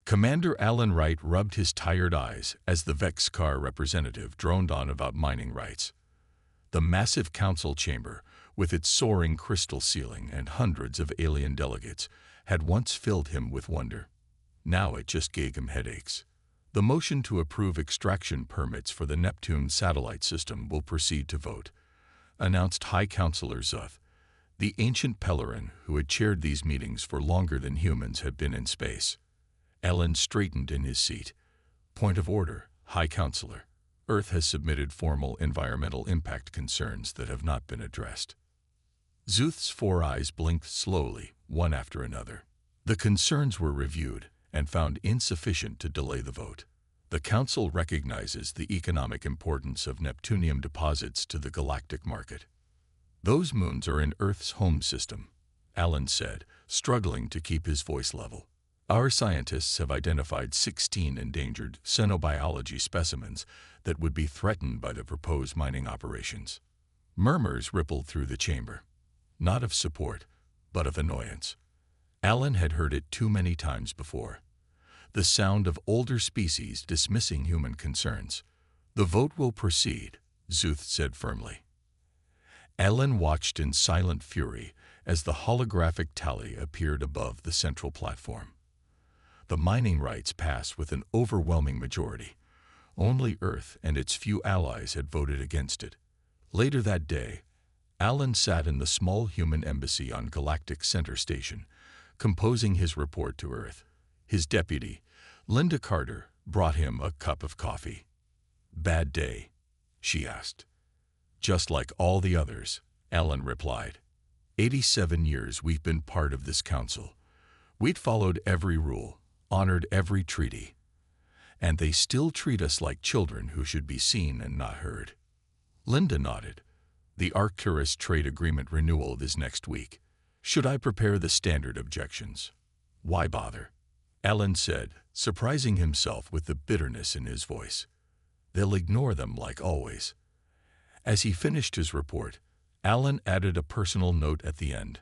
Commander Alan Wright rubbed his tired eyes as the Vexcar representative droned on about mining rights. The massive council chamber, with its soaring crystal ceiling and hundreds of alien delegates, had once filled him with wonder. Now it just gave him headaches. The motion to approve extraction permits for the Neptune satellite system will proceed to vote, announced High Counselor Zuth, the ancient Pellerin who had chaired these meetings for longer than humans had been in space. Ellen straightened in his seat. Point of order, High Counselor. Earth has submitted formal environmental impact concerns that have not been addressed. Zuth's four eyes blinked slowly, one after another. The concerns were reviewed and found insufficient to delay the vote. The Council recognizes the economic importance of Neptunium deposits to the galactic market. Those moons are in Earth's home system, Alan said, struggling to keep his voice level. Our scientists have identified 16 endangered xenobiology specimens that would be threatened by the proposed mining operations. Murmurs rippled through the chamber, not of support, but of annoyance. Alan had heard it too many times before. The sound of older species dismissing human concerns. The vote will proceed, Zuth said firmly. Alan watched in silent fury as the holographic tally appeared above the central platform. The mining rights passed with an overwhelming majority. Only Earth and its few allies had voted against it. Later that day, Alan sat in the small human embassy on Galactic Center Station, composing his report to Earth. His deputy, Linda Carter, brought him a cup of coffee. "Bad day?" she asked. "Just like all the others," Alan replied. 87 years we've been part of this council. We'd followed every rule, honored every treaty. And they still treat us like children who should be seen and not heard. Linda nodded. The Arcturus trade agreement renewal is next week. Should I prepare the standard objections? Why bother? Alan said, surprising himself with the bitterness in his voice. They'll ignore them like always. As he finished his report, Alan added a personal note at the end.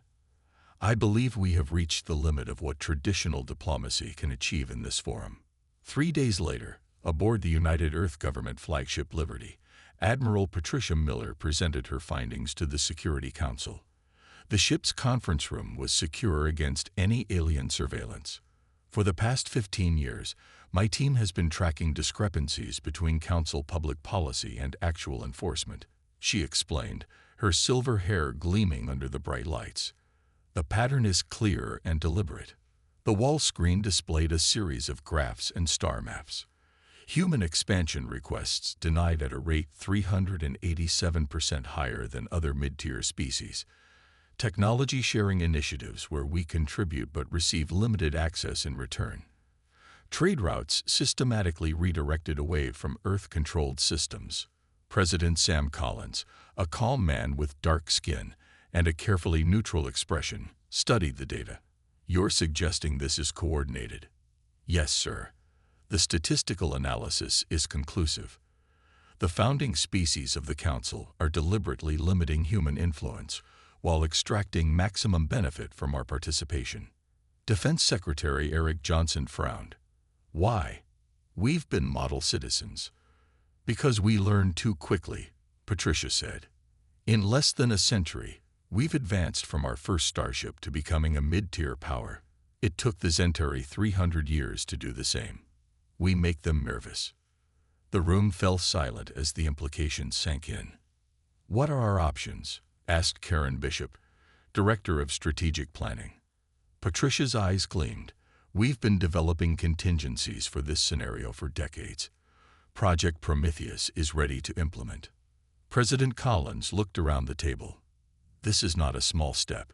I believe we have reached the limit of what traditional diplomacy can achieve in this forum. 3 days later, aboard the United Earth Government flagship Liberty, Admiral Patricia Miller presented her findings to the Security Council. The ship's conference room was secure against any alien surveillance. For the past 15 years, my team has been tracking discrepancies between Council public policy and actual enforcement, she explained, her silver hair gleaming under the bright lights. The pattern is clear and deliberate. The wall screen displayed a series of graphs and star maps. Human expansion requests denied at a rate 387% higher than other mid-tier species. Technology sharing initiatives where we contribute but receive limited access in return. Trade routes systematically redirected away from Earth-controlled systems. President Sam Collins, a calm man with dark skin and a carefully neutral expression, studied the data. You're suggesting this is coordinated? Yes, sir. The statistical analysis is conclusive. The founding species of the Council are deliberately limiting human influence while extracting maximum benefit from our participation. Defense Secretary Eric Johnson frowned. Why? We've been model citizens. Because we learned too quickly, Patricia said. In less than a century, we've advanced from our first starship to becoming a mid-tier power. It took the Zentari 300 years to do the same. We make them nervous. The room fell silent as the implications sank in. What are our options? Asked Karen Bishop, Director of Strategic Planning. Patricia's eyes gleamed. We've been developing contingencies for this scenario for decades. Project Prometheus is ready to implement. President Collins looked around the table. This is not a small step.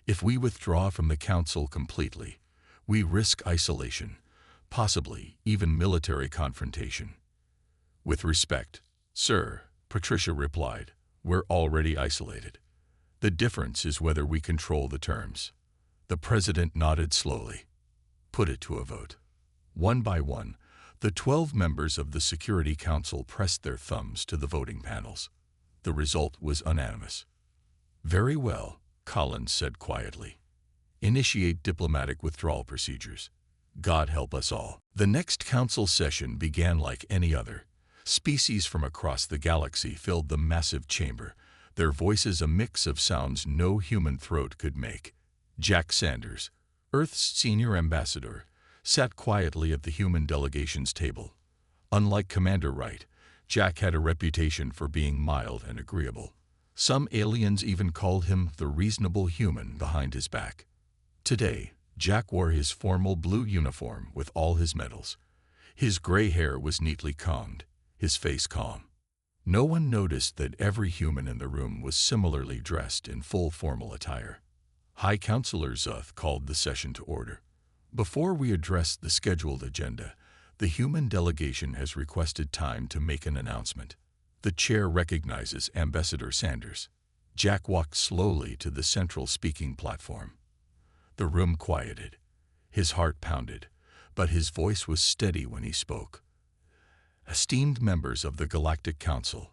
If we withdraw from the Council completely, we risk isolation, possibly even military confrontation. With respect, sir, Patricia replied, we're already isolated. The difference is whether we control the terms. The President nodded slowly. Put it to a vote. One by one, the 12 members of the Security Council pressed their thumbs to the voting panels. The result was unanimous. Very well, Collins said quietly. Initiate diplomatic withdrawal procedures. God help us all. The next council session began like any other. Species from across the galaxy filled the massive chamber, their voices a mix of sounds no human throat could make. Jack Sanders, Earth's senior ambassador, sat quietly at the human delegation's table. Unlike Commander Wright, Jack had a reputation for being mild and agreeable. Some aliens even called him the reasonable human behind his back. Today, Jack wore his formal blue uniform with all his medals. His gray hair was neatly combed, his face calm. No one noticed that every human in the room was similarly dressed in full formal attire. High Counselor Zuth called the session to order. Before we address the scheduled agenda, the human delegation has requested time to make an announcement. The chair recognizes Ambassador Sanders. Jack walked slowly to the central speaking platform. The room quieted. His heart pounded, but his voice was steady when he spoke. Esteemed members of the Galactic Council,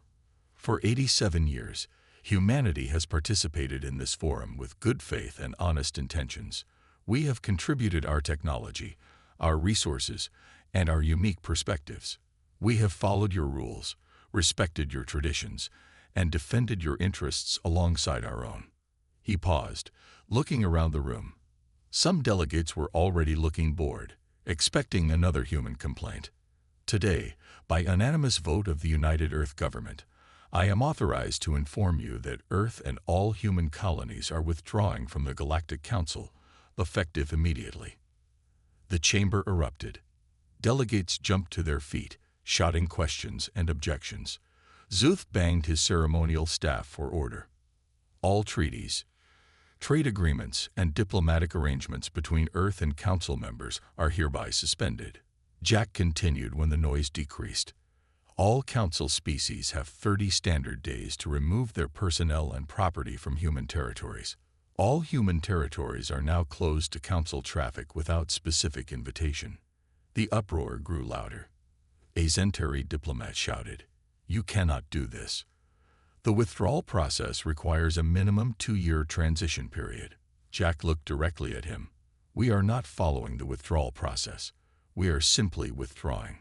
for 87 years, humanity has participated in this forum with good faith and honest intentions. We have contributed our technology, our resources, and our unique perspectives. We have followed your rules, respected your traditions, and defended your interests alongside our own. He paused, looking around the room. Some delegates were already looking bored, expecting another human complaint. Today, by unanimous vote of the United Earth Government, I am authorized to inform you that Earth and all human colonies are withdrawing from the Galactic Council, effective immediately. The chamber erupted. Delegates jumped to their feet, shouting questions and objections. Zuth banged his ceremonial staff for order. All treaties, trade agreements, and diplomatic arrangements between Earth and Council members are hereby suspended. Jack continued when the noise decreased. All Council species have 30 standard days to remove their personnel and property from human territories. All human territories are now closed to Council traffic without specific invitation. The uproar grew louder. A Zentari diplomat shouted, "You cannot do this. The withdrawal process requires a minimum 2-year transition period." Jack looked directly at him. "We are not following the withdrawal process. We are simply withdrawing."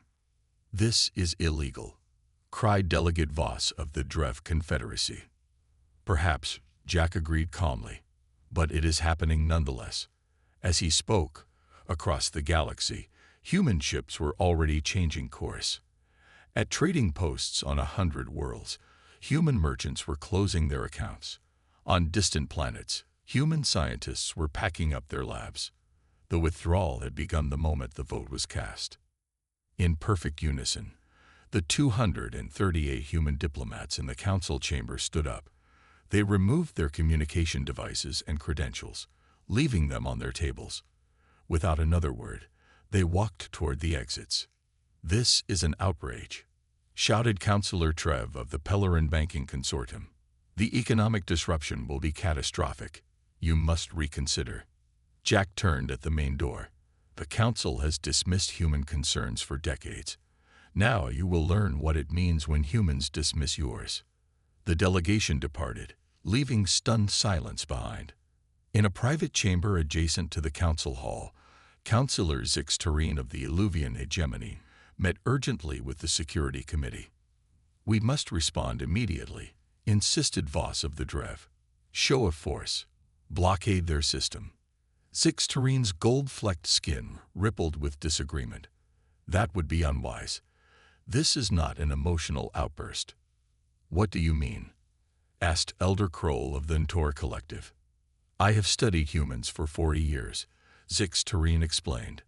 "This is illegal," cried Delegate Voss of the Drev Confederacy. "Perhaps," Jack agreed calmly, "but it is happening nonetheless." As he spoke, across the galaxy, human ships were already changing course. At trading posts on 100 worlds, human merchants were closing their accounts. On distant planets, human scientists were packing up their labs. The withdrawal had begun the moment the vote was cast. In perfect unison, the 238 human diplomats in the council chamber stood up. They removed their communication devices and credentials, leaving them on their tables. Without another word, they walked toward the exits. "This is an outrage," shouted Councillor Trev of the Pellerin Banking Consortium. "The economic disruption will be catastrophic. You must reconsider." Jack turned at the main door. "The Council has dismissed human concerns for decades. Now you will learn what it means when humans dismiss yours." The delegation departed, leaving stunned silence behind. In a private chamber adjacent to the Council Hall, Councillor Zix Terene of the Illuvian Hegemony met urgently with the Security Committee. "We must respond immediately," insisted Voss of the Drev. "Show of force. Blockade their system." Zix Terene's gold-flecked skin rippled with disagreement. "That would be unwise. This is not an emotional outburst." "What do you mean?" asked Elder Kroll of the Ntor Collective. "I have studied humans for 40 years, Zix Terene explained.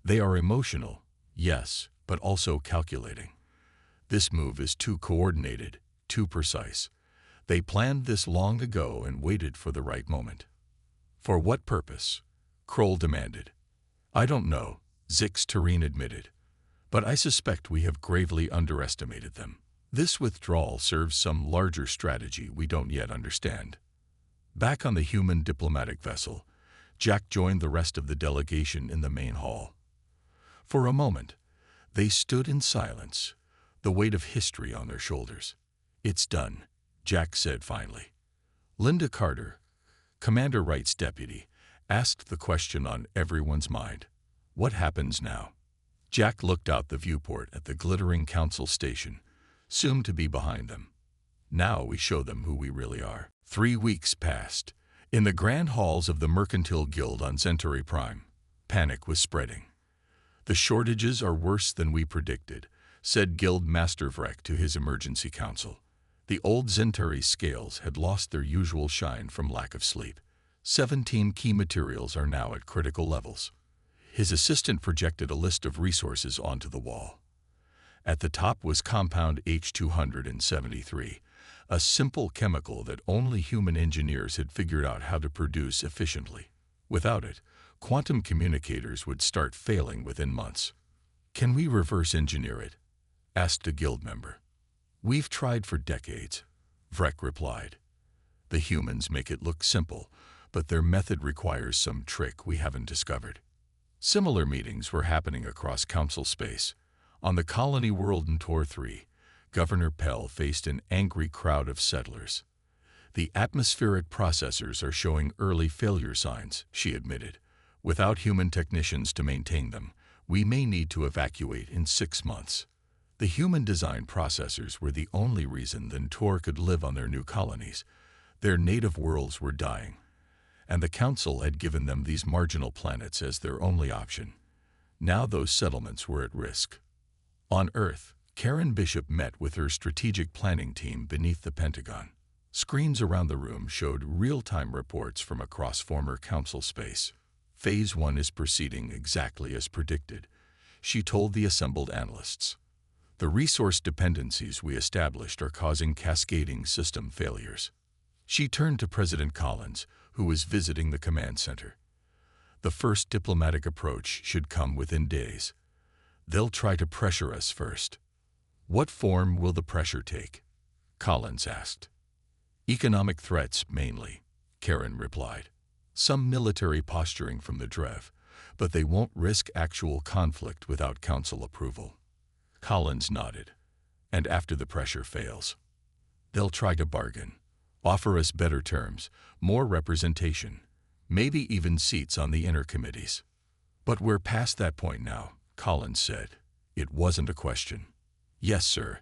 "They are emotional, yes, but also calculating. This move is too coordinated, too precise. They planned this long ago and waited for the right moment." "For what purpose?" Kroll demanded. "I don't know," Zix Terene admitted, "but I suspect we have gravely underestimated them. This withdrawal serves some larger strategy we don't yet understand." Back on the human diplomatic vessel, Jack joined the rest of the delegation in the main hall. For a moment, they stood in silence, the weight of history on their shoulders. "It's done," Jack said finally. Linda Carter, Commander Wright's deputy, asked the question on everyone's mind. What happens now? Jack looked out the viewport at the glittering council station, soon to be behind them. Now we show them who we really are. 3 weeks passed. In the grand halls of the Mercantile Guild on Centauri Prime, panic was spreading. "The shortages are worse than we predicted," said Guild Master Vrek to his emergency council. The old Centauri scales had lost their usual shine from lack of sleep. 17 key materials are now at critical levels. His assistant projected a list of resources onto the wall. At the top was compound H273, a simple chemical that only human engineers had figured out how to produce efficiently. Without it, quantum communicators would start failing within months. "Can we reverse engineer it?" asked a guild member. "We've tried for decades," Vrek replied. "The humans make it look simple, but their method requires some trick we haven't discovered." Similar meetings were happening across council space. On the colony world in Tor 3, Governor Pell faced an angry crowd of settlers. "The atmospheric processors are showing early failure signs," she admitted. "Without human technicians to maintain them, we may need to evacuate in 6 months." The human-designed processors were the only reason that Tor could live on their new colonies. Their native worlds were dying, and the Council had given them these marginal planets as their only option. Now those settlements were at risk. On Earth, Karen Bishop met with her strategic planning team beneath the Pentagon. Screens around the room showed real-time reports from across former Council space. "Phase 1 is proceeding exactly as predicted," she told the assembled analysts. "The resource dependencies we established are causing cascading system failures." She turned to President Collins, who was visiting the command center. "The first diplomatic approach should come within days. They'll try to pressure us first." "What form will the pressure take?" Collins asked. "Economic threats, mainly," Karen replied. "Some military posturing from the Drev, but they won't risk actual conflict without Council approval." Collins nodded. "And after the pressure fails, they'll try to bargain. Offer us better terms, more representation, maybe even seats on the inner committees." "But we're past that point now," Collins said. It wasn't a question. "Yes, sir.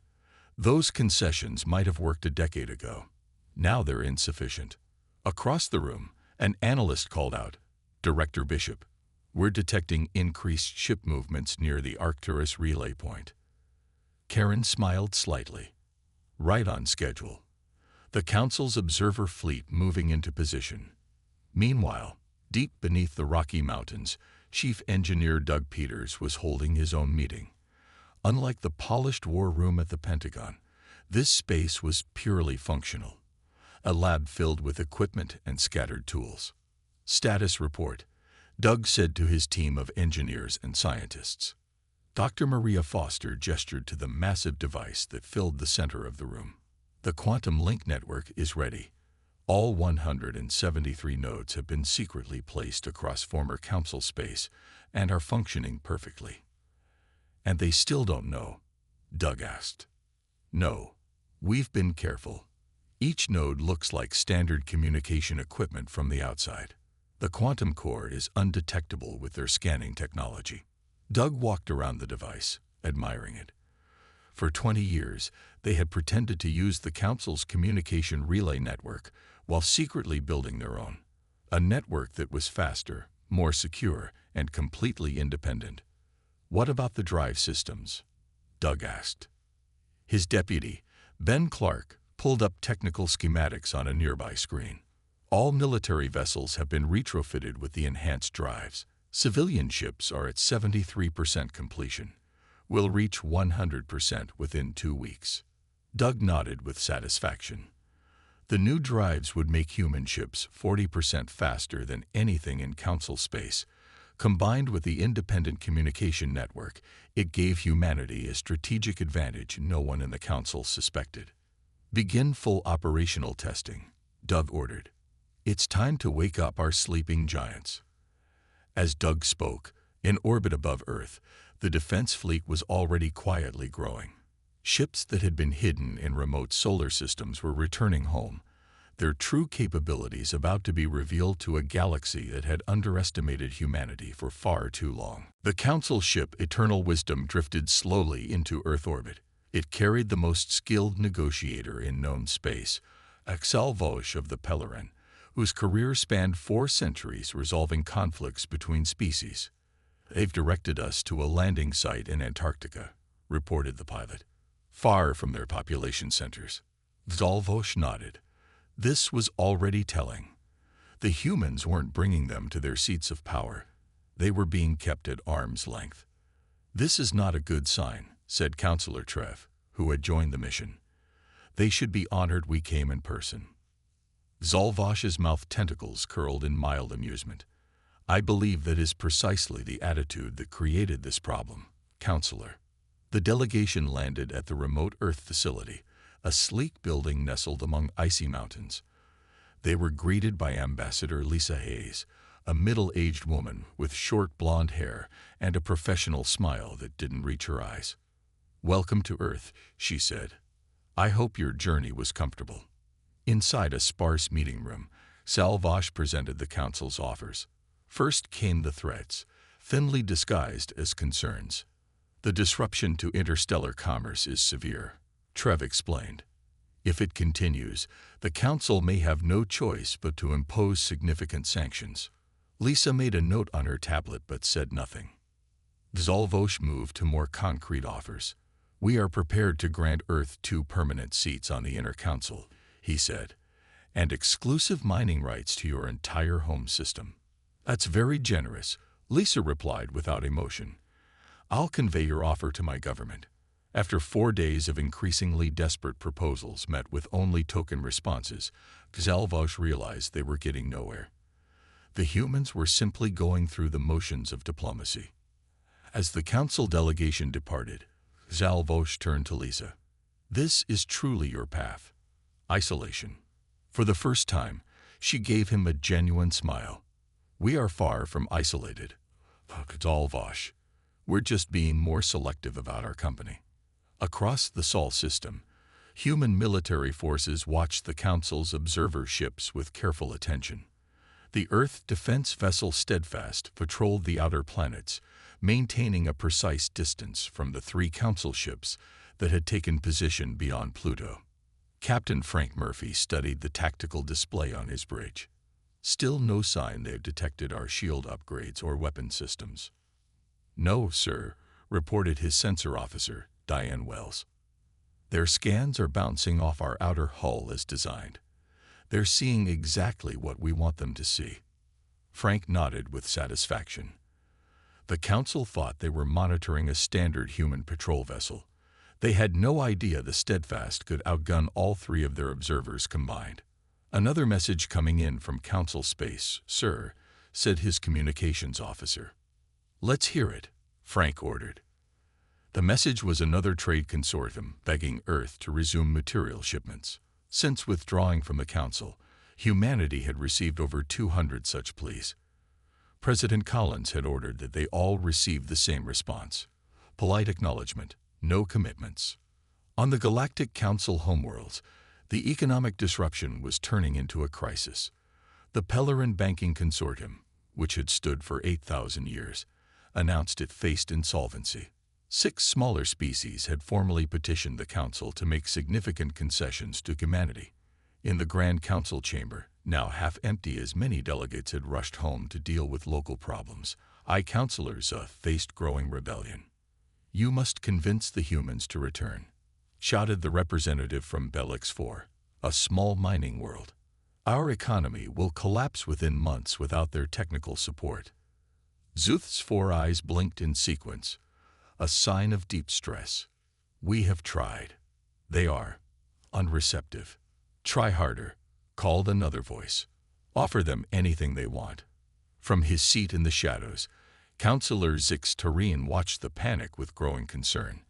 Those concessions might have worked a decade ago. Now they're insufficient." Across the room, an analyst called out, "Director Bishop, we're detecting increased ship movements near the Arcturus relay point." Karen smiled slightly. "Right on schedule. The Council's observer fleet moving into position." Meanwhile, deep beneath the Rocky Mountains, Chief Engineer Doug Peters was holding his own meeting. Unlike the polished war room at the Pentagon, this space was purely functional. A lab filled with equipment and scattered tools. "Status report," Doug said to his team of engineers and scientists. Dr. Maria Foster gestured to the massive device that filled the center of the room. "The quantum link network is ready. All 173 nodes have been secretly placed across former Council space and are functioning perfectly." "And they still don't know?" Doug asked. "No. We've been careful. Each node looks like standard communication equipment from the outside. The quantum core is undetectable with their scanning technology." Doug walked around the device, admiring it. For 20 years, they had pretended to use the Council's communication relay network while secretly building their own. A network that was faster, more secure, and completely independent. "What about the drive systems?" Doug asked. His deputy, Ben Clark, pulled up technical schematics on a nearby screen. "All military vessels have been retrofitted with the enhanced drives. Civilian ships are at 73% completion. We'll reach 100% within 2 weeks." Doug nodded with satisfaction. The new drives would make human ships 40% faster than anything in Council space. Combined with the independent communication network, it gave humanity a strategic advantage no one in the Council suspected. "Begin full operational testing," Doug ordered. "It's time to wake up our sleeping giants." As Doug spoke, in orbit above Earth, the defense fleet was already quietly growing. Ships that had been hidden in remote solar systems were returning home, their true capabilities about to be revealed to a galaxy that had underestimated humanity for far too long. The Council ship Eternal Wisdom drifted slowly into Earth orbit. It carried the most skilled negotiator in known space, Axel Vosch of the Pellerin, whose career spanned 4 centuries resolving conflicts between species. "They've directed us to a landing site in Antarctica," reported the pilot, "far from their population centers." Zalvosh nodded. This was already telling. The humans weren't bringing them to their seats of power. They were being kept at arm's length. "This is not a good sign," said Counselor Trev, who had joined the mission. "They should be honored we came in person." Zalvosh's mouth tentacles curled in mild amusement. "I believe that is precisely the attitude that created this problem, Counselor." The delegation landed at the remote Earth facility, a sleek building nestled among icy mountains. They were greeted by Ambassador Lisa Hayes, a middle-aged woman with short blonde hair and a professional smile that didn't reach her eyes. "Welcome to Earth," she said. "I hope your journey was comfortable." Inside a sparse meeting room, Zalvosh presented the Council's offers. First came the threats, thinly disguised as concerns. "The disruption to interstellar commerce is severe," Trev explained. "If it continues, the Council may have no choice but to impose significant sanctions." Lisa made a note on her tablet but said nothing. Zalvosh moved to more concrete offers. "We are prepared to grant Earth 2 permanent seats on the Inner Council," he said, "and exclusive mining rights to your entire home system." "That's very generous," Lisa replied without emotion. "I'll convey your offer to my government." After 4 days of increasingly desperate proposals met with only token responses, Zalvosh realized they were getting nowhere. The humans were simply going through the motions of diplomacy. As the Council delegation departed, Zalvosh turned to Lisa. "This is truly your path. Isolation." For the first time, she gave him a genuine smile. "We are far from isolated, Zalvosh. We're just being more selective about our company." Across the Sol system, human military forces watched the Council's observer ships with careful attention. The Earth defense vessel Steadfast patrolled the outer planets, maintaining a precise distance from the 3 Council ships that had taken position beyond Pluto. Captain Frank Murphy studied the tactical display on his bridge. "Still no sign they've detected our shield upgrades or weapon systems." "No, sir," reported his sensor officer, Diane Wells. "Their scans are bouncing off our outer hull as designed. They're seeing exactly what we want them to see." Frank nodded with satisfaction. The Council thought they were monitoring a standard human patrol vessel. They had no idea the Steadfast could outgun all 3 of their observers combined. "Another message coming in from Council space, sir," said his communications officer. "Let's hear it," Frank ordered. The message was another trade consortium begging Earth to resume material shipments. Since withdrawing from the Council, humanity had received over 200 such pleas. President Collins had ordered that they all receive the same response: polite acknowledgement, no commitments. On the Galactic Council homeworlds, the economic disruption was turning into a crisis. The Pellerin Banking Consortium, which had stood for 8,000 years, announced it faced insolvency. 6 smaller species had formally petitioned the Council to make significant concessions to humanity. In the Grand Council chamber, now half empty as many delegates had rushed home to deal with local problems, councilors faced growing rebellion. "You must convince the humans to return," shouted the representative from Belix 4, a small mining world. "Our economy will collapse within months without their technical support." Zuth's 4 eyes blinked in sequence, a sign of deep stress. "We have tried. They are unreceptive." "Try harder," called another voice. "Offer them anything they want." From his seat in the shadows, Councilor Zix Tareen watched the panic with growing concern.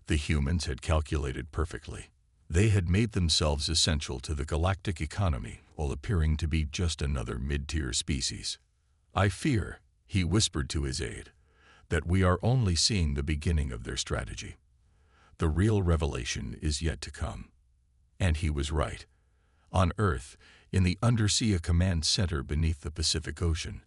The humans had calculated perfectly. They had made themselves essential to the galactic economy while appearing to be just another mid-tier species. "I fear," he whispered to his aide, "that we are only seeing the beginning of their strategy. The real revelation is yet to come." And he was right. On Earth, in the Undersea Command Center beneath the Pacific Ocean,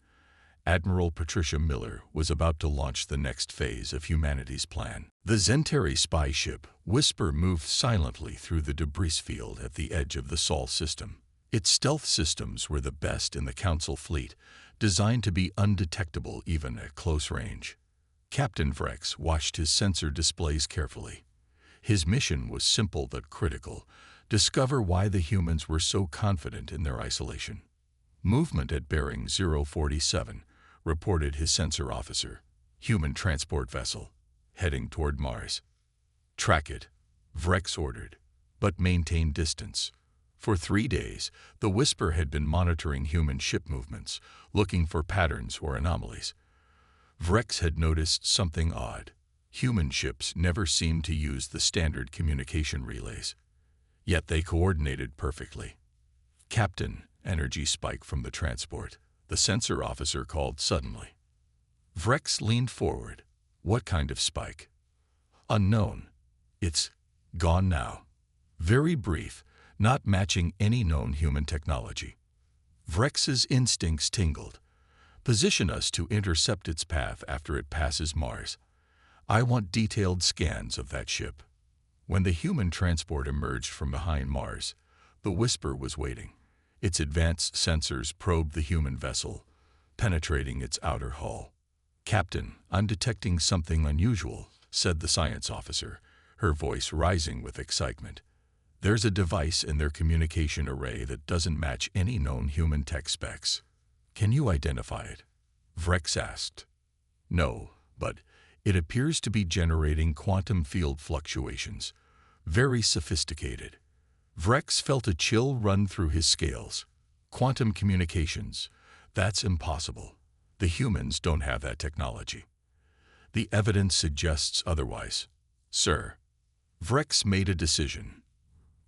Admiral Patricia Miller was about to launch the next phase of humanity's plan. The Zentari spy ship, Whisper, moved silently through the debris field at the edge of the Sol system. Its stealth systems were the best in the Council fleet, designed to be undetectable even at close range. Captain Vrex watched his sensor displays carefully. His mission was simple but critical: discover why the humans were so confident in their isolation. Movement at bearing 047, reported his sensor officer. Human transport vessel, heading toward Mars. Track it, Vrex ordered, but maintain distance. For 3 days, the Whisper had been monitoring human ship movements, looking for patterns or anomalies. Vrex had noticed something odd. Human ships never seemed to use the standard communication relays. Yet they coordinated perfectly. "Captain," energy spike from the transport, the sensor officer called suddenly. Vrex leaned forward. "What kind of spike?" "Unknown. It's gone now." Very brief, not matching any known human technology. Vrex's instincts tingled. "Position us to intercept its path after it passes Mars. I want detailed scans of that ship." When the human transport emerged from behind Mars, the Whisper was waiting. Its advanced sensors probed the human vessel, penetrating its outer hull. "Captain, I'm detecting something unusual," said the science officer, her voice rising with excitement. "There's a device in their communication array that doesn't match any known human tech specs." "Can you identify it?" Vrex asked. "No, but it appears to be generating quantum field fluctuations. Very sophisticated." Vrex felt a chill run through his scales. "Quantum communications? That's impossible. The humans don't have that technology." "The evidence suggests otherwise, sir." Vrex made a decision.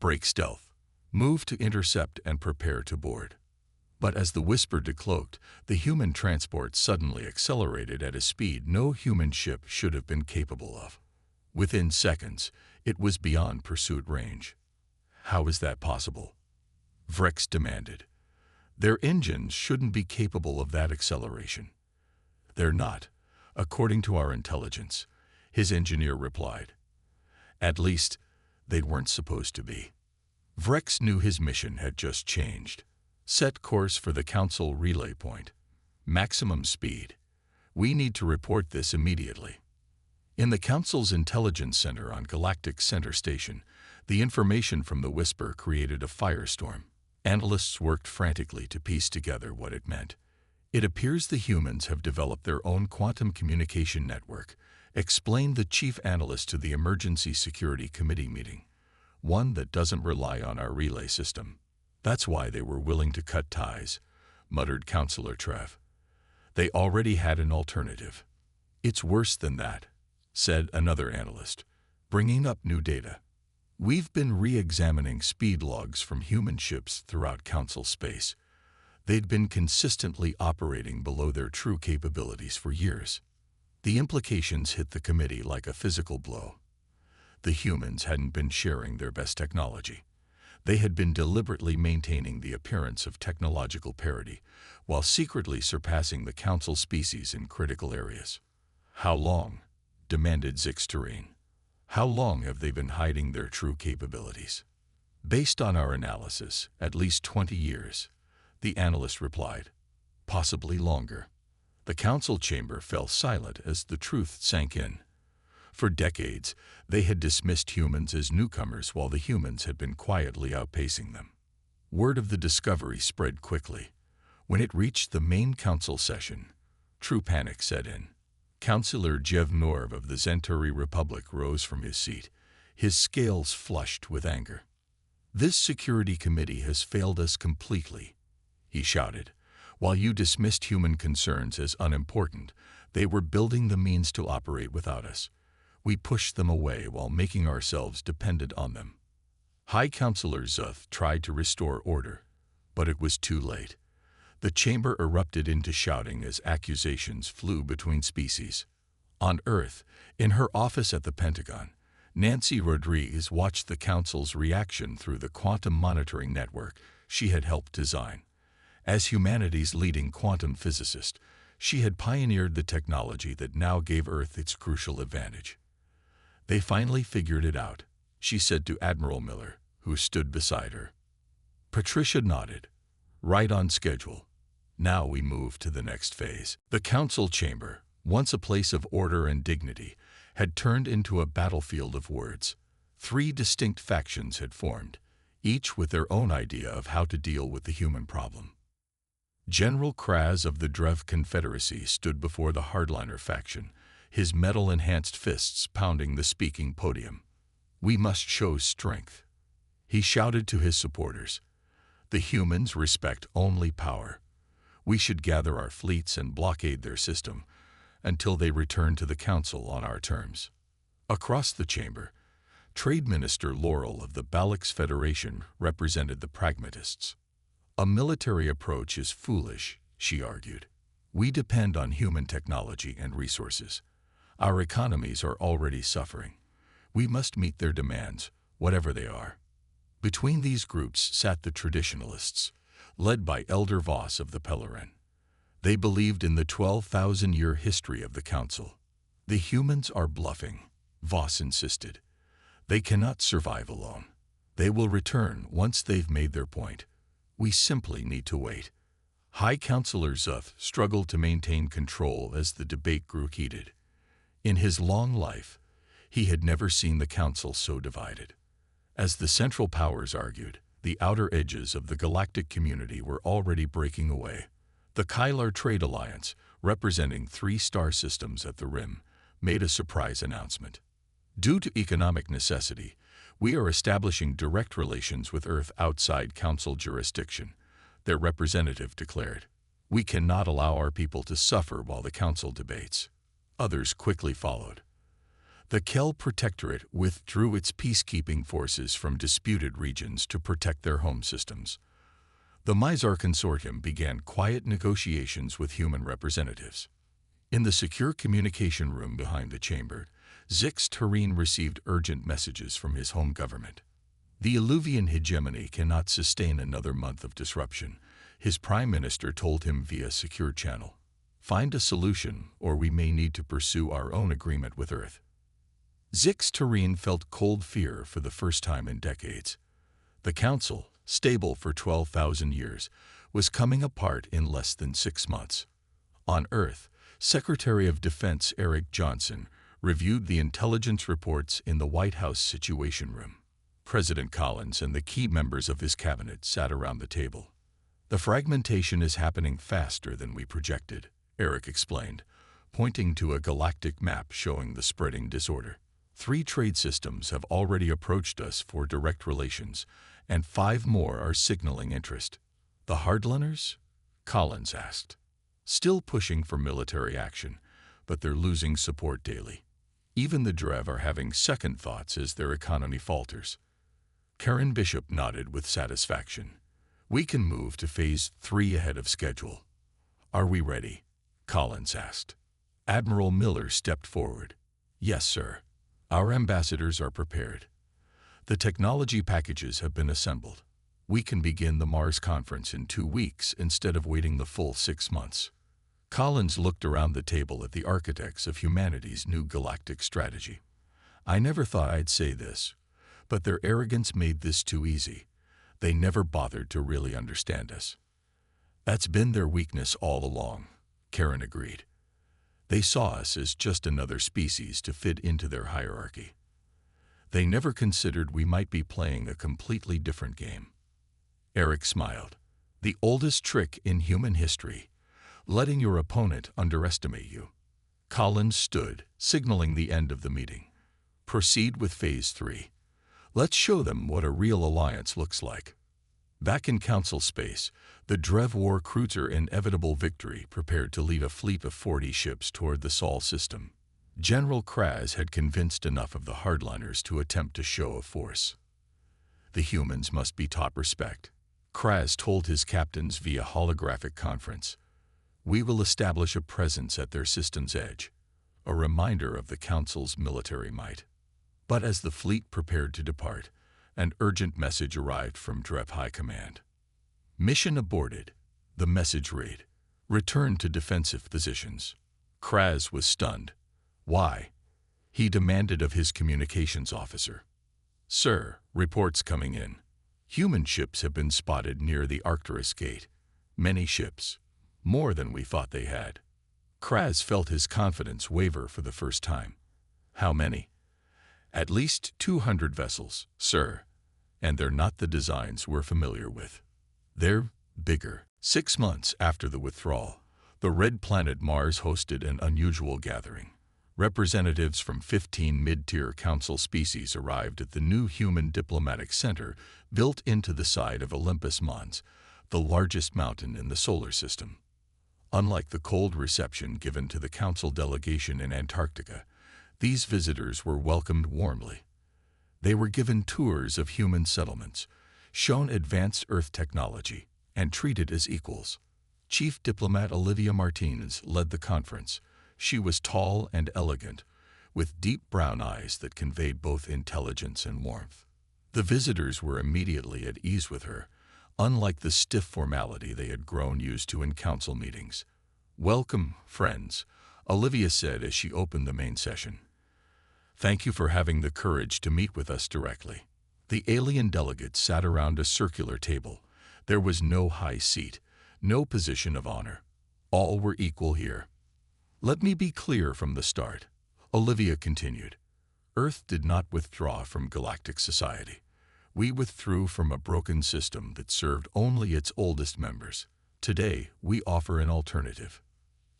Break stealth. Move to intercept and prepare to board. But as the Whisper decloaked, the human transport suddenly accelerated at a speed no human ship should have been capable of. Within seconds, it was beyond pursuit range. "How is that possible?" Vrex demanded. "Their engines shouldn't be capable of that acceleration." "They're not, according to our intelligence," his engineer replied. "At least, they weren't supposed to be." Vrex knew his mission had just changed. "Set course for the Council relay point. Maximum speed. We need to report this immediately." In the Council's Intelligence Center on Galactic Center Station, the information from the Whisper created a firestorm. Analysts worked frantically to piece together what it meant. "It appears the humans have developed their own quantum communication network," explained the chief analyst to the Emergency Security Committee meeting. "One that doesn't rely on our relay system. That's why they were willing to cut ties," muttered Councillor Trev. "They already had an alternative." "It's worse than that," said another analyst, bringing up new data. "We've been re-examining speed logs from human ships throughout Council space. They'd been consistently operating below their true capabilities for years." The implications hit the committee like a physical blow. The humans hadn't been sharing their best technology. They had been deliberately maintaining the appearance of technological parity, while secretly surpassing the Council species in critical areas. "How long?" demanded Zixtarine. "How long have they been hiding their true capabilities?" "Based on our analysis, at least 20 years, the analyst replied. "Possibly longer." The Council chamber fell silent as the truth sank in. For decades, they had dismissed humans as newcomers while the humans had been quietly outpacing them. Word of the discovery spread quickly. When it reached the main Council session, true panic set in. Councillor Jev Norv of the Zentari Republic rose from his seat, his scales flushed with anger. "This security committee has failed us completely," he shouted. "While you dismissed human concerns as unimportant, they were building the means to operate without us. We pushed them away while making ourselves dependent on them." High Councillor Zuth tried to restore order, but it was too late. The chamber erupted into shouting as accusations flew between species. On Earth, in her office at the Pentagon, Nancy Rodriguez watched the Council's reaction through the quantum monitoring network she had helped design. As humanity's leading quantum physicist, she had pioneered the technology that now gave Earth its crucial advantage. "They finally figured it out," she said to Admiral Miller, who stood beside her. Patricia nodded. "Right on schedule. Now we move to the next phase." The Council chamber, once a place of order and dignity, had turned into a battlefield of words. 3 distinct factions had formed, each with their own idea of how to deal with the human problem. General Kraz of the Drev Confederacy stood before the hardliner faction, his metal-enhanced fists pounding the speaking podium. "We must show strength," he shouted to his supporters. "The humans respect only power. We should gather our fleets and blockade their system until they return to the Council on our terms." Across the chamber, Trade Minister Laurel of the Balix Federation represented the pragmatists. "A military approach is foolish," she argued. "We depend on human technology and resources. Our economies are already suffering. We must meet their demands, whatever they are." Between these groups sat the traditionalists, led by Elder Voss of the Pellerin. They believed in the 12,000-year history of the Council. "The humans are bluffing," Voss insisted. "They cannot survive alone. They will return once they've made their point. We simply need to wait." High Councillor Zuth struggled to maintain control as the debate grew heated. In his long life, he had never seen the Council so divided. As the Central Powers argued, the outer edges of the galactic community were already breaking away. The Kylar Trade Alliance, representing 3 star systems at the Rim, made a surprise announcement. "Due to economic necessity, we are establishing direct relations with Earth outside Council jurisdiction," their representative declared. "We cannot allow our people to suffer while the Council debates." Others quickly followed. The Kel Protectorate withdrew its peacekeeping forces from disputed regions to protect their home systems. The Mizar Consortium began quiet negotiations with human representatives. In the secure communication room behind the chamber, Zix Terene received urgent messages from his home government. "The Illuvian hegemony cannot sustain another month of disruption," his prime minister told him via secure channel. "Find a solution, or we may need to pursue our own agreement with Earth." Zix Terene felt cold fear for the first time in decades. The Council, stable for 12,000 years, was coming apart in less than 6 months. On Earth, Secretary of Defense Eric Johnson reviewed the intelligence reports in the White House Situation Room. President Collins and the key members of his cabinet sat around the table. "The fragmentation is happening faster than we projected," Eric explained, pointing to a galactic map showing the spreading disorder. 3 trade systems have already approached us for direct relations, and 5 more are signaling interest. "The hardliners?" Collins asked. "Still pushing for military action, but they're losing support daily. Even the Drev are having second thoughts as their economy falters." Karen Bishop nodded with satisfaction. "We can move to Phase 3 ahead of schedule." "Are we ready?" Collins asked. Admiral Miller stepped forward. "Yes, sir. Our ambassadors are prepared. The technology packages have been assembled. We can begin the Mars conference in 2 weeks instead of waiting the full 6 months." Collins looked around the table at the architects of humanity's new galactic strategy. "I never thought I'd say this, but their arrogance made this too easy. They never bothered to really understand us." "That's been their weakness all along," Karen agreed. "They saw us as just another species to fit into their hierarchy. They never considered we might be playing a completely different game." Eric smiled. "The oldest trick in human history, letting your opponent underestimate you." Collins stood, signaling the end of the meeting. "Proceed with Phase 3. Let's show them what a real alliance looks like." Back in Council space, the Drev war cruiser Inevitable Victory prepared to lead a fleet of 40 ships toward the Sol system. General Kraz had convinced enough of the hardliners to attempt a show of force. "The humans must be taught respect," Kraz told his captains via holographic conference. "We will establish a presence at their system's edge, a reminder of the Council's military might." But as the fleet prepared to depart, an urgent message arrived from Drep High Command. Mission aborted, the message read. Return to defensive positions. Kraz was stunned. Why? He demanded of his communications officer. Sir, reports coming in. Human ships have been spotted near the Arcturus Gate. Many ships. More than we thought they had. Kraz felt his confidence waver for the first time. How many? At least 200 vessels, sir. And they're not the designs we're familiar with. They're bigger. 6 months after the withdrawal, the red planet Mars hosted an unusual gathering. Representatives from 15 mid-tier council species arrived at the new human diplomatic center built into the side of Olympus Mons, the largest mountain in the solar system. Unlike the cold reception given to the council delegation in Antarctica, these visitors were welcomed warmly. They were given tours of human settlements, shown advanced Earth technology, and treated as equals. Chief Diplomat Olivia Martinez led the conference. She was tall and elegant, with deep brown eyes that conveyed both intelligence and warmth. The visitors were immediately at ease with her, unlike the stiff formality they had grown used to in council meetings. Welcome, friends, Olivia said as she opened the main session. Thank you for having the courage to meet with us directly. The alien delegates sat around a circular table. There was no high seat, no position of honor. All were equal here. Let me be clear from the start, Olivia continued. Earth did not withdraw from galactic society. We withdrew from a broken system that served only its oldest members. Today, we offer an alternative.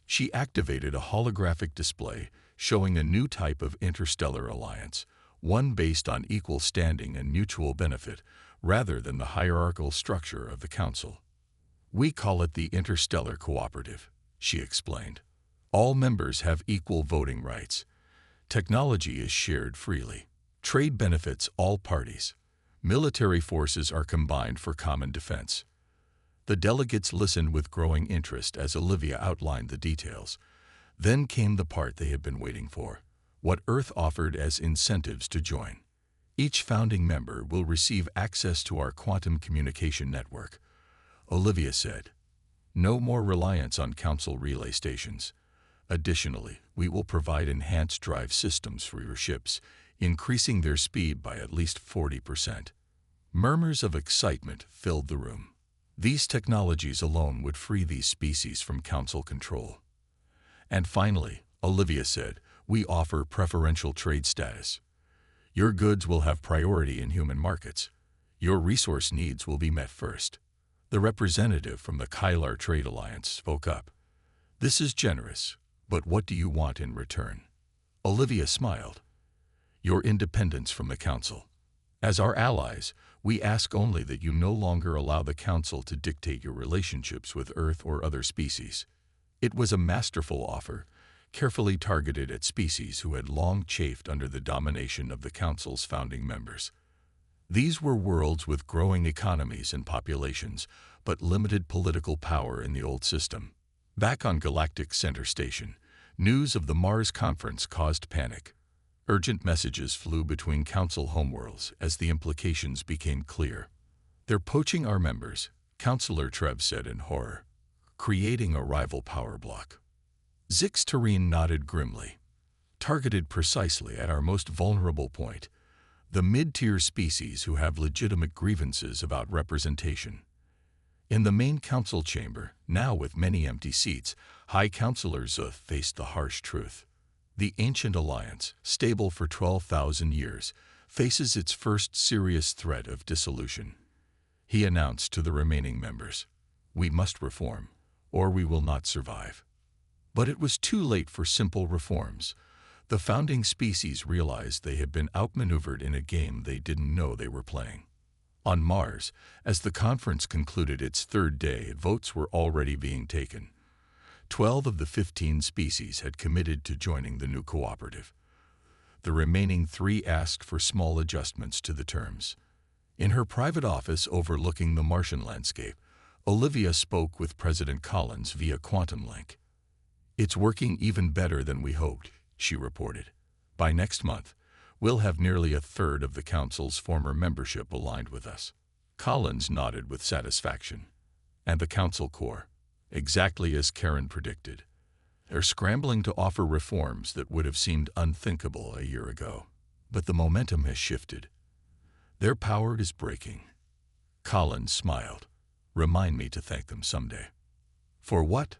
She activated a holographic display showing a new type of interstellar alliance, one based on equal standing and mutual benefit, rather than the hierarchical structure of the Council. We call it the Interstellar Cooperative, she explained. All members have equal voting rights. Technology is shared freely. Trade benefits all parties. Military forces are combined for common defense. The delegates listened with growing interest as Olivia outlined the details. Then came the part they had been waiting for, what Earth offered as incentives to join. Each founding member will receive access to our quantum communication network, Olivia said. No more reliance on Council relay stations. Additionally, we will provide enhanced drive systems for your ships, increasing their speed by at least 40%. Murmurs of excitement filled the room. These technologies alone would free these species from Council control. And finally, Olivia said, we offer preferential trade status. Your goods will have priority in human markets. Your resource needs will be met first. The representative from the Kylar Trade Alliance spoke up. This is generous, but what do you want in return? Olivia smiled. Your independence from the Council. As our allies, we ask only that you no longer allow the Council to dictate your relationships with Earth or other species. It was a masterful offer, carefully targeted at species who had long chafed under the domination of the Council's founding members. These were worlds with growing economies and populations, but limited political power in the old system. Back on Galactic Center Station, news of the Mars Conference caused panic. Urgent messages flew between Council homeworlds as the implications became clear. They're poaching our members, Councillor Trev said in horror, creating a rival power block. Zix Terene nodded grimly. Targeted precisely at our most vulnerable point, the mid-tier species who have legitimate grievances about representation. In the main council chamber, now with many empty seats, High Councillor Zuth faced the harsh truth. The ancient alliance, stable for 12,000 years, faces its first serious threat of dissolution. He announced to the remaining members, we must reform, or we will not survive. But it was too late for simple reforms. The founding species realized they had been outmaneuvered in a game they didn't know they were playing. On Mars, as the conference concluded its third day, votes were already being taken. 12 of the 15 species had committed to joining the new cooperative. The remaining 3 asked for small adjustments to the terms. In her private office overlooking the Martian landscape, Olivia spoke with President Collins via Quantum Link. It's working even better than we hoped, she reported. By next month, We'll have nearly a third of the Council's former membership aligned with us. Collins nodded with satisfaction. And the Council Corps, exactly as Karen predicted. They're scrambling to offer reforms that would have seemed unthinkable a year ago. But the momentum has shifted. Their power is breaking. Collins smiled. Remind me to thank them someday. For what?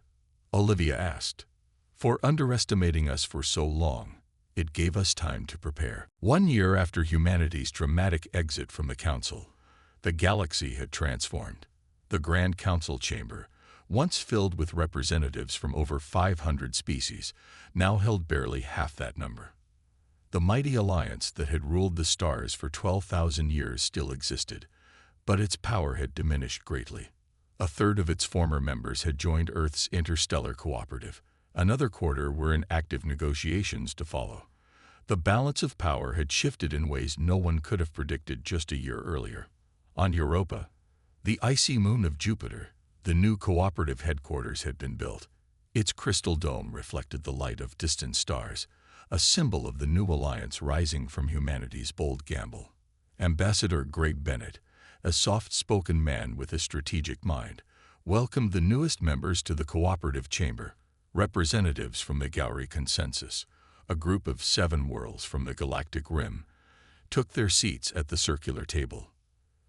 Olivia asked. For underestimating us for so long. It gave us time to prepare. 1 year after humanity's dramatic exit from the Council, the galaxy had transformed. The Grand Council Chamber, once filled with representatives from over 500 species, now held barely half that number. The mighty alliance that had ruled the stars for 12,000 years still existed, but its power had diminished greatly. A third of its former members had joined Earth's interstellar cooperative. Another quarter were in active negotiations to follow. The balance of power had shifted in ways no one could have predicted just a year earlier. On Europa, the icy moon of Jupiter, the new cooperative headquarters had been built. Its crystal dome reflected the light of distant stars, a symbol of the new alliance rising from humanity's bold gamble. Ambassador Greg Bennett, a soft-spoken man with a strategic mind, welcomed the newest members to the cooperative chamber, representatives from the Gauri Consensus, a group of 7 worlds from the galactic rim, took their seats at the circular table.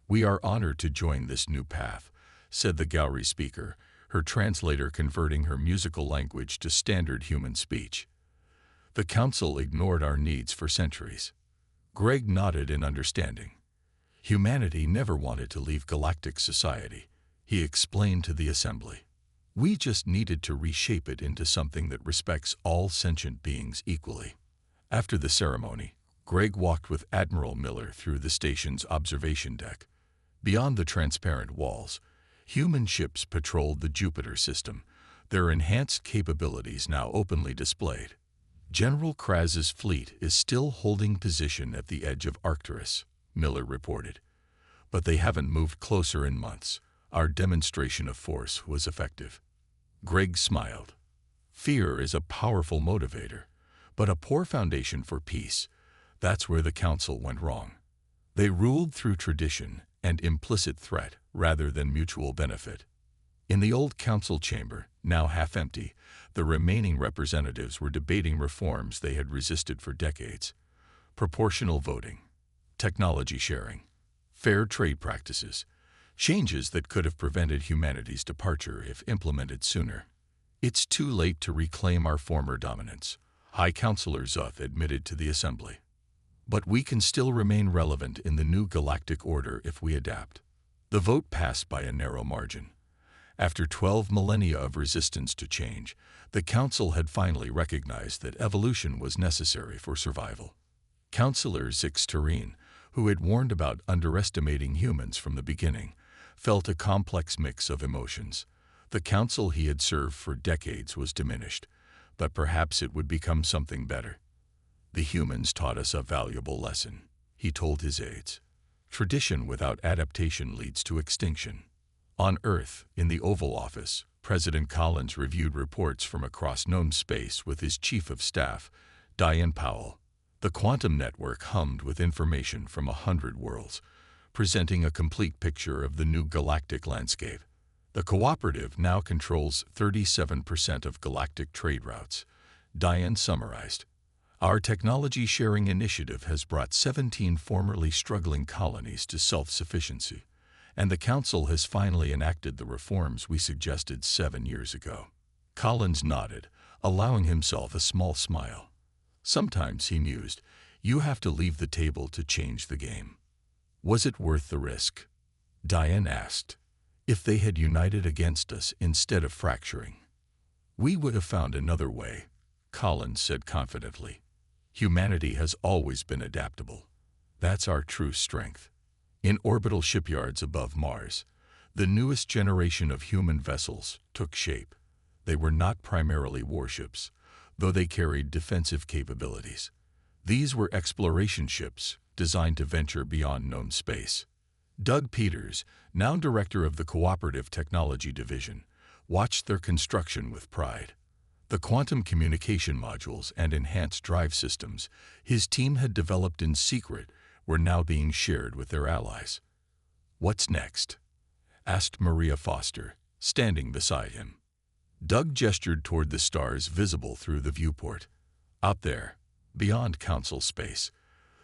We are honored to join this new path, said the Gauri speaker, her translator converting her musical language to standard human speech. The Council ignored our needs for centuries. Greg nodded in understanding. Humanity never wanted to leave galactic society, he explained to the assembly. We just needed to reshape it into something that respects all sentient beings equally. After the ceremony, Greg walked with Admiral Miller through the station's observation deck. Beyond the transparent walls, human ships patrolled the Jupiter system, their enhanced capabilities now openly displayed. General Kraz's fleet is still holding position at the edge of Arcturus, Miller reported. But they haven't moved closer in months. Our demonstration of force was effective. Greg smiled. Fear is a powerful motivator, but a poor foundation for peace. That's where the Council went wrong. They ruled through tradition and implicit threat rather than mutual benefit. In the old Council chamber, now half empty, the remaining representatives were debating reforms they had resisted for decades. Proportional voting, technology sharing, fair trade practices, changes that could have prevented humanity's departure if implemented sooner. It's too late to reclaim our former dominance, High Counselor Zuth admitted to the assembly. But we can still remain relevant in the new galactic order if we adapt. The vote passed by a narrow margin. After 12 millennia of resistance to change, the Council had finally recognized that evolution was necessary for survival. Counselor Zix Tureen, who had warned about underestimating humans from the beginning, felt a complex mix of emotions. The Council he had served for decades was diminished, but perhaps it would become something better. The humans taught us a valuable lesson, he told his aides. Tradition without adaptation leads to extinction. On Earth, in the Oval Office, President Collins reviewed reports from across known space with his Chief of Staff, Diane Powell. The quantum network hummed with information from 100 worlds, presenting a complete picture of the new galactic landscape. The cooperative now controls 37% of galactic trade routes, Diane summarized. Our technology-sharing initiative has brought 17 formerly struggling colonies to self-sufficiency, and the Council has finally enacted the reforms we suggested 7 years ago. Collins nodded, allowing himself a small smile. Sometimes, he mused, you have to leave the table to change the game. Was it worth the risk? Diane asked. If they had united against us instead of fracturing, we would have found another way, Collins said confidently. Humanity has always been adaptable. That's our true strength. In orbital shipyards above Mars, the newest generation of human vessels took shape. They were not primarily warships, though they carried defensive capabilities. These were exploration ships designed to venture beyond known space. Doug Peters, now director of the Cooperative Technology Division, watched their construction with pride. The quantum communication modules and enhanced drive systems his team had developed in secret were now being shared with their allies. "What's next?" asked Maria Foster, standing beside him. Doug gestured toward the stars visible through the viewport. "Out there, beyond Council space,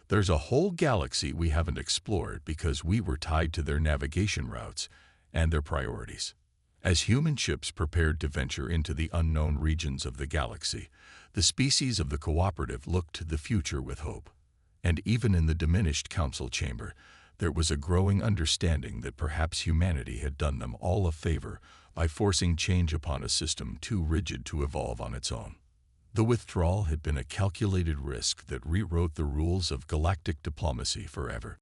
there's a whole galaxy we haven't explored because we were tied to their navigation routes and their priorities." As human ships prepared to venture into the unknown regions of the galaxy, the species of the Cooperative looked to the future with hope. And even in the diminished Council chamber, there was a growing understanding that perhaps humanity had done them all a favor by forcing change upon a system too rigid to evolve on its own. The withdrawal had been a calculated risk that rewrote the rules of galactic diplomacy forever.